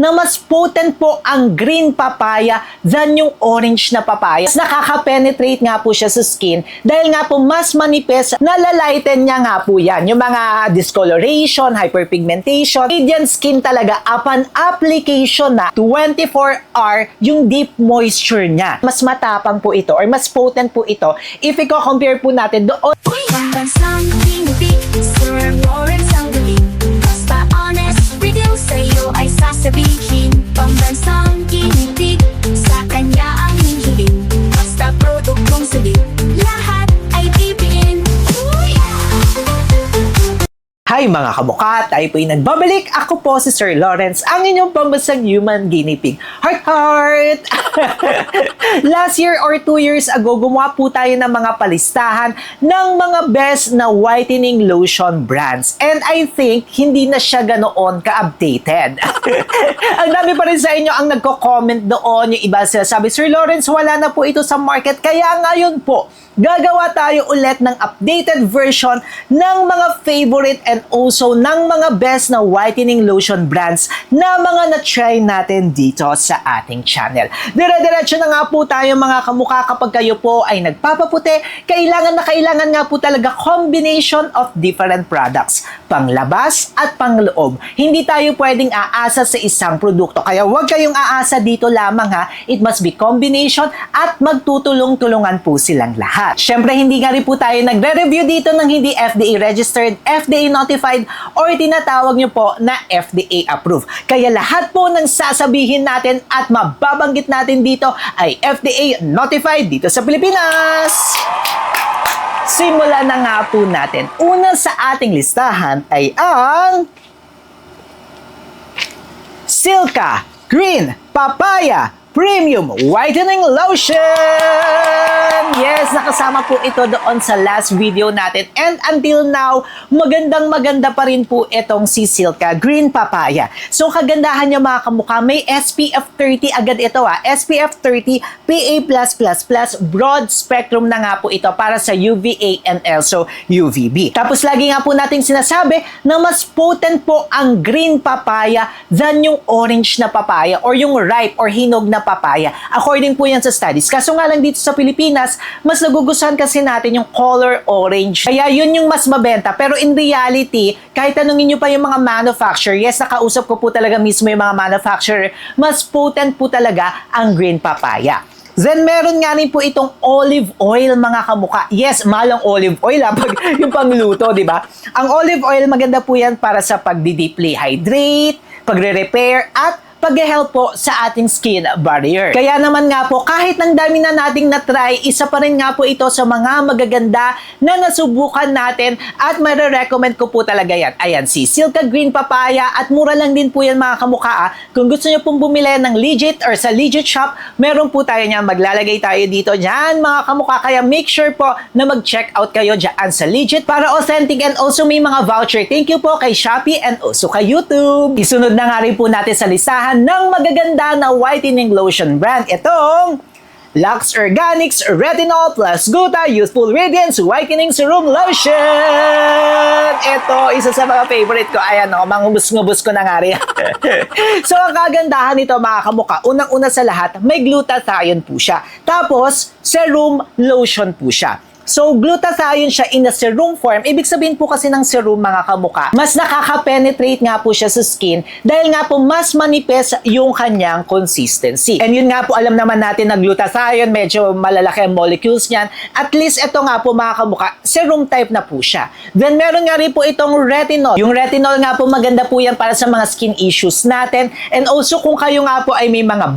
na mas potent po ang green papaya than yung orange na papaya. Mas nakaka-penetrate nga po siya sa skin dahil nga po mas manipis, nalalighten niya nga po yan. Yung mga discoloration, hyperpigmentation, radiant skin talaga upon application na 24-hour yung deep moisture niya. Mas matapang po ito or mas potent po ito if i-compare po natin doon. Pambansang tinipid, Sir Lawrence ang galing. Basta honest, review sa'yo ay sasabihin. Pambansang tinipid, sa kanya ang hihiling. Basta produktong sulit, lahat ay bibiin. Hi mga kamuka, tayo po'y nagbabalik. Ako po si Sir Lawrence, ang inyong pambansang human guinea pig. Heart, heart! Last year or 2 years ago, gumawa po tayo ng mga palistahan ng mga best na whitening lotion brands. And I think, hindi na siya ganoon ka-updated. Ang dami pa rin sa inyo ang nagko-comment doon. Yung iba sila sabi, Sir Lawrence, wala na po ito sa market. Kaya ngayon po, gagawa tayo ulit ng updated version ng mga favorite and also ng mga best na whitening lotion brands na mga na-try natin dito sa ating channel. Dire-diretso na nga po tayo mga kamukha kapag kayo po ay nagpapaputi, kailangan nga po talaga combination of different products, panglabas at pangloob. Hindi tayo pwedeng aasa sa isang produkto. Kaya huwag kayong aasa dito lamang ha. It must be combination at magtutulong-tulungan po silang lahat. Siyempre, hindi nga rin po tayo nagre-review dito ng hindi FDA registered, FDA notified, or tinatawag nyo po na FDA approved. Kaya lahat po ng sasabihin natin at mababanggit natin dito ay FDA notified dito sa Pilipinas. Simulan na nga po natin. Una sa ating listahan ay ang Silka Green Papaya Premium Whitening Lotion! Yes, nakasama po ito doon sa last video natin. And until now, magandang-maganda pa rin po itong si Silka Green Papaya. So, kagandahan niya mga kamukha, may SPF 30 agad ito SPF 30, PA+++, broad spectrum na nga po ito para sa UVA and also UVB. Tapos, lagi nga po natin sinasabi na mas potent po ang green papaya than yung orange na papaya or yung ripe or hinog na papaya. According po yan sa studies. Kaso nga lang dito sa Pilipinas, mas nagugustuhan kasi natin yung color orange. Kaya yun yung mas mabenta. Pero in reality, kahit tanungin nyo pa yung mga manufacturer, yes, nakausap ko po talaga mismo yung mga manufacturer, mas potent po talaga ang green papaya. Then, meron nga rin po itong olive oil, mga kamuka. Yes, malang olive oil pag yung pangluto, di ba? Ang olive oil, maganda po yan para sa pagdi-deeply hydrate, pagre-repair, at pag-help po sa ating skin barrier. Kaya naman nga po, kahit nang dami na nating na-try, isa pa rin nga po ito sa mga magaganda na nasubukan natin at marirecommend ko po talaga yan. Ayan, si Silka Green Papaya at mura lang din po yan mga kamukha. Kung gusto nyo pong bumili ng legit or sa legit shop, meron po tayo niyan. Maglalagay tayo dito dyan mga kamukha. Kaya make sure po na mag-check out kayo dyan sa legit para authentic and also may mga voucher. Thank you po kay Shopee and also kay YouTube. Isunod na nga rin po natin sa listahan ng magaganda na whitening lotion brand. Itong Lux Organics Retinol Plus Gluta Youthful Radiance Whitening Serum Lotion. Ito, isa sa mga favorite ko. Ayan o, mangubos-ngubos ko na nga rin. So, ang kagandahan nito mga kamuka, unang-una sa lahat, may glutathione po siya. Tapos, serum lotion po siya. So, glutathione siya in a serum form. Ibig sabihin po kasi ng serum mga kamuka, mas nakaka-penetrate nga po siya sa skin dahil nga po mas manipis yung kanyang consistency. And yun nga po, alam naman natin na glutathione, medyo malalaki ang molecules niyan. At least ito nga po mga kamuka, serum type na po siya. Then meron nga rin po itong retinol. Yung retinol nga po maganda po yan para sa mga skin issues natin. And also kung kayo nga po ay may mga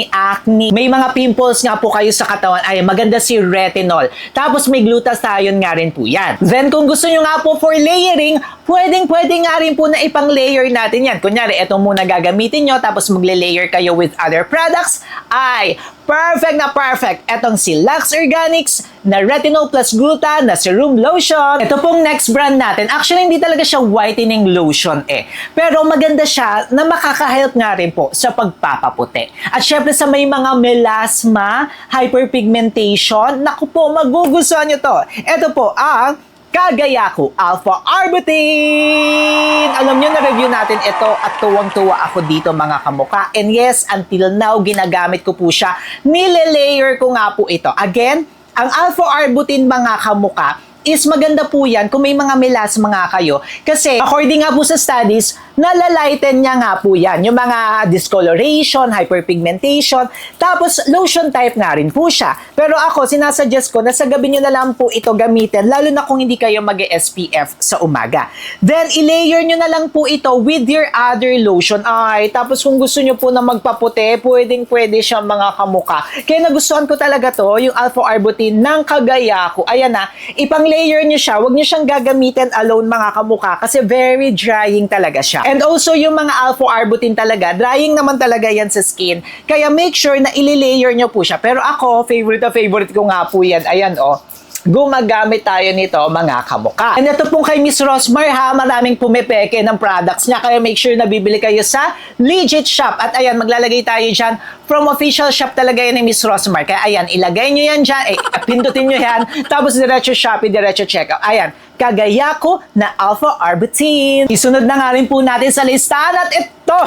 acne, may mga pimples nga po kayo sa katawan, ay maganda si retinol. Tapos may glutathione nga rin po yan. Then kung gusto nyo nga po for layering, pwede nga rin po na ipang-layer natin yan. Kunyari, ito muna gagamitin nyo, tapos magle-layer kayo with other products, ay perfect na perfect. Etong si Lux Organics na Retinol Plus Gluta na Serum Lotion. Ito pong next brand natin. Actually, hindi talaga siya whitening lotion Pero maganda siya na makaka-help nga rin po sa pagpapaputi. At syempre sa may mga melasma, hyperpigmentation, naku po, magugustuhan nyo to. Ito po ang Kagayaku Alpha Arbutin! Alam nyo, na-review natin ito at tuwang-tuwa ako dito mga kamuka. And yes, until now, ginagamit ko po siya. Nile-layer ko nga po ito. Again, ang Alpha Arbutin mga kamuka is maganda po yan kung may mga melasma kayo. Kasi according nga po sa studies, nalalighten niya nga po yan. Yung mga discoloration, hyperpigmentation, tapos lotion type nga rin po siya. Pero ako, sinasuggest ko na sa gabi nyo na lang po ito gamitin, lalo na kung hindi kayo mag-SPF sa umaga. Then, i-layer nyo na lang po ito with your other lotion. Ay, tapos kung gusto nyo po na magpaputi, pwede siya mga kamuka. Kaya nagustuhan ko talaga to, yung Alpha Arbutin ng Kagayaku. Ayan na, ipang-layer nyo siya, huwag nyo siyang gagamitin alone mga kamuka kasi very drying talaga siya. And also, yung mga Alpha Arbutin talaga, drying naman talaga yan sa skin. Kaya make sure na ili-layer nyo po siya. Pero ako, favorite ko nga po yan. Ayan, oh. Gumagamit tayo nito mga kamuka. And ito pong kay Miss Rosmar ha, maraming pumipeke ng products niya. Kaya make sure na bibili kayo sa legit shop. At ayan, maglalagay tayo dyan from official shop talaga yan ni Miss Rosmar. Kaya ayan, ilagay nyo yan dyan. Pindutin nyo yan. Tapos diretso Shopee, diretso checkout. Ayan, Kagayaku na Alpha Arbutin. Isunod na nga rin po natin sa listahan. At ito,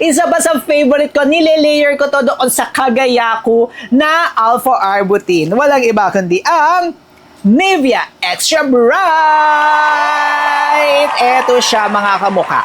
isa pa sa favorite ko. Nile-layer ko to doon sa Kagayaku na Alpha Arbutin. Walang iba kundi ang Nivea Extra Bright! Eto siya mga kamuka.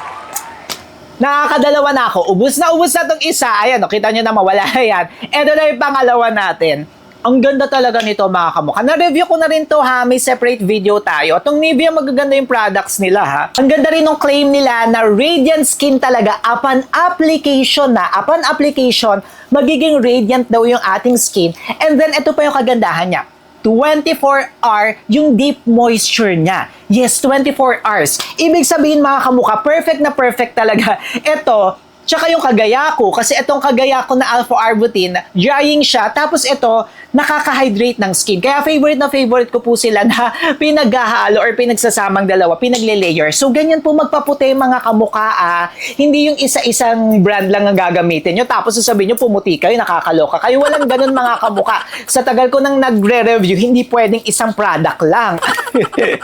Nakakadalawa na ako. Ubus na itong isa. Ayan, kita nyo na mawala yan. Eto na yung pangalawa natin. Ang ganda talaga nito mga kamuka. Na-review ko na rin to ha. May separate video tayo. Itong Nivea, magaganda yung products nila ha. Ang ganda rin ng claim nila na radiant skin talaga upon application na. Upon application, magiging radiant daw yung ating skin. And then, ito pa yung kagandahan niya. 24-hour yung deep moisture niya. Yes, 24 hours. Ibig sabihin mga kamuka, perfect na perfect talaga. Ito, tsaka yung Kagayaku, kasi itong Kagayaku na Alpha Arbutin, drying siya, tapos ito, nakaka-hydrate ng skin. Kaya favorite na favorite ko po sila na pinaghahalo or pinagsasamang dalawa, pinagle-layer. So, ganyan po magpaputi mga kamuka. Hindi yung isa-isang brand lang ang gagamitin nyo. Tapos sasabihin nyo, pumuti kayo, nakakaloka kayo. Walang ganun mga kamuka. Sa tagal ko nang nagre-review, hindi pwedeng isang product lang.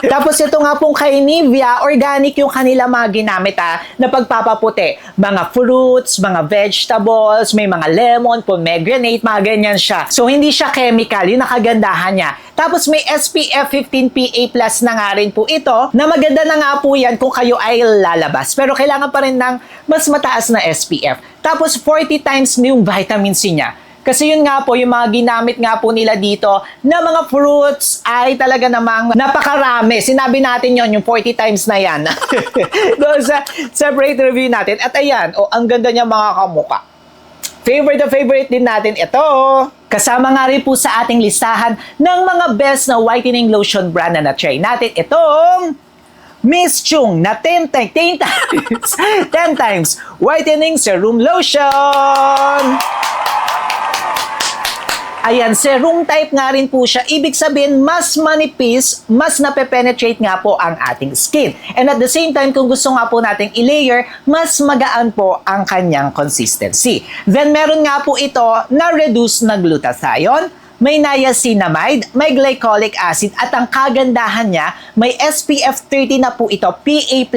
Tapos ito nga pong kay Nivea, organic yung kanila mga ginamit na pagpapaputi. Mga fruits, mga vegetables, may mga lemon, pomegranate, mga ganyan siya. So, hindi siya chemical, yung nakagandahan niya. Tapos may SPF 15 PA+ na nga rin po ito, na maganda na nga po yan kung kayo ay lalabas. Pero kailangan pa rin ng mas mataas na SPF. Tapos 40 times yung vitamin C niya. Kasi yun nga po, yung mga ginamit nga po nila dito na mga fruits ay talaga namang napakarami. Sinabi natin yon yung 40 times na yan. Doon sa separate review natin. At ayan, ang ganda niya mga kamuka. Favorite din natin ito. Kasama nga rin po sa ating listahan ng mga best na whitening lotion brand na na-try natin. Itong Miss Chung na 10 times whitening serum lotion. Ayan, serum type nga rin po siya. Ibig sabihin, mas manipis, mas nape-penetrate nga po ang ating skin. And at the same time, kung gusto nga po nating i-layer, mas magaan po ang kanyang consistency. Then, meron nga po ito na reduce na glutathione, may niacinamide, may glycolic acid, at ang kagandahan niya, may SPF 30 na po ito, PA+++.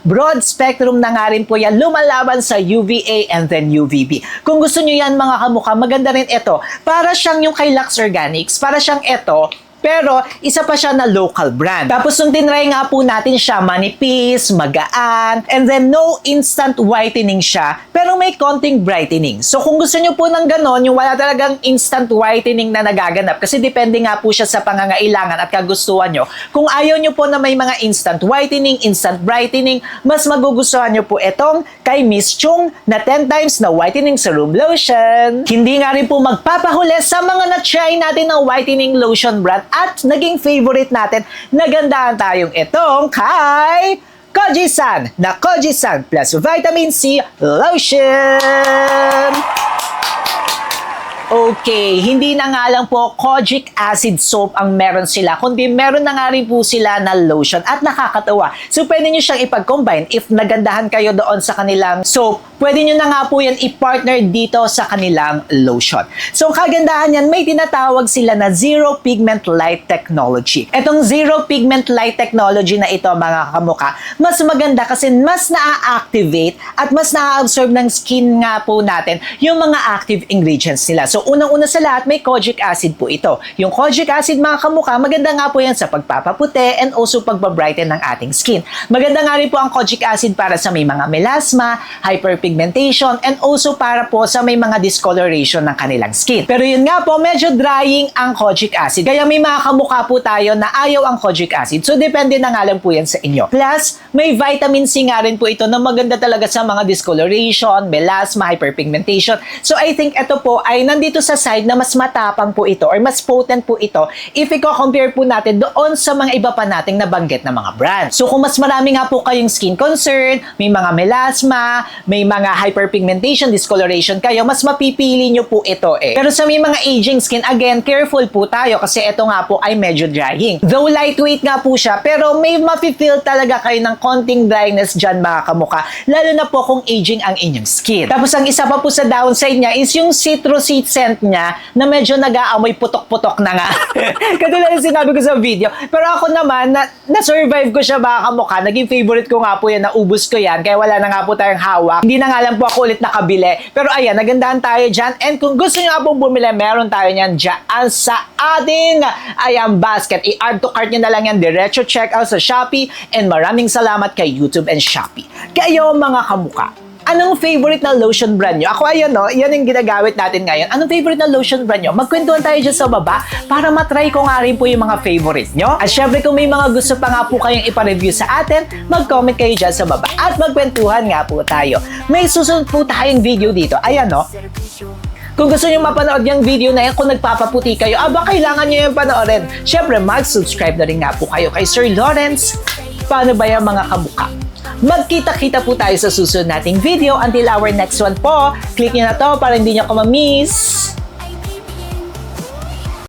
Broad spectrum na nga rin po yan, lumalaban sa UVA and then UVB. Kung gusto nyo yan mga kamuka, maganda rin ito. Para siyang yung kay Lux Organics, para siyang ito, pero isa pa siya na local brand. Tapos nung tinry nga po natin siya, manipis, magaan, and then no instant whitening siya, pero may konting brightening. So kung gusto nyo po ng ganon, yung wala talagang instant whitening na nagaganap, kasi depende nga po siya sa pangangailangan at kagustuhan nyo. Kung ayaw nyo po na may mga instant whitening, instant brightening, mas magugustuhan nyo po itong kay Miss Chung na 10 times na whitening serum lotion. Hindi nga rin po magpapahuli sa mga na-try natin ng whitening lotion brand at naging favorite natin, nagandahan tayong itong kay Kojie-san na Kojie-san plus Vitamin C Lotion. Okay, hindi na nga lang po kojic acid soap ang meron sila, kundi meron na nga rin po sila na lotion at nakakatawa. So pwede nyo siyang ipag-combine. If nagandahan kayo doon sa kanilang soap, pwede nyo na nga po yan i-partner dito sa kanilang lotion. So ang kagandahan yan, may tinatawag sila na Zero Pigment Light Technology. Etong Zero Pigment Light Technology na ito mga kamuka, mas maganda kasi mas na-activate at mas na-absorb ng skin nga po natin yung mga active ingredients nila. So, unang-una sa lahat, may kojic acid po ito. Yung kojic acid, mga kamukha, maganda nga po yan sa pagpapaputi and also pagbabrighten ng ating skin. Maganda nga rin po ang kojic acid para sa may mga melasma, hyperpigmentation, and also para po sa may mga discoloration ng kanilang skin. Pero yun nga po, medyo drying ang kojic acid. Kaya may mga kamukha po tayo na ayaw ang kojic acid. So, depende na nga lang po yan sa inyo. Plus, may vitamin C nga rin po ito na maganda talaga sa mga discoloration, melasma, hyperpigmentation. So, I think ito po ay nandito sa side na mas matapang po ito or mas potent po ito if i-compare po natin doon sa mga iba pa nating nabanggit na mga brand. So, kung mas marami nga po kayong skin concern, may mga melasma, may mga hyperpigmentation, discoloration kayo, mas mapipili nyo po ito eh. Pero sa may mga aging skin, again, careful po tayo kasi ito nga po ay medyo drying. Though lightweight nga po siya, pero may mapifeel talaga kayo ng konting dryness dyan mga kamuka, lalo na po kung aging ang inyong skin. Tapos ang isa pa po sa downside niya is yung citrusy scent niya na medyo nag-aamoy putok-putok na nga. Katulad yung sinabi ko sa video. Pero ako naman, na-survive ko siya mga kamukha. Naging favorite ko nga po yan, naubos ko yan. Kaya wala na nga po tayong hawak. Hindi na nga lang po ako ulit nakabili. Pero ayan, nagandahan tayo dyan. And kung gusto nyo nga pong bumili, meron tayo niyan dyan sa ating ayan basket. I-add to cart nyo na lang yan. Diretso check out sa Shopee. And maraming salamat kay YouTube and Shopee. Kayo mga kamukha, anong favorite na lotion brand nyo? Ako ayun, no? Yan yung ginagamit natin ngayon. Anong favorite na lotion brand nyo? Magkwentuhan tayo dyan sa baba para matry ko nga rin po yung mga favorite nyo. At syempre kung may mga gusto pa nga po kayong ipa-review sa atin, mag-comment kayo dyan sa baba. At magkwentuhan nga po tayo. May susunod po tayong video dito. Ayan, no? Kung gusto nyo mapanood yung video na yan, kung nagpapaputi kayo, kailangan nyo yung panoorin. Syempre, mag-subscribe na rin nga po kayo kay Sir Lawrence. Paano ba yung mga kamukha? Magkita-kita po tayo sa susunod nating video. Until our next one po, click nyo na to para hindi nyo ko ma-miss.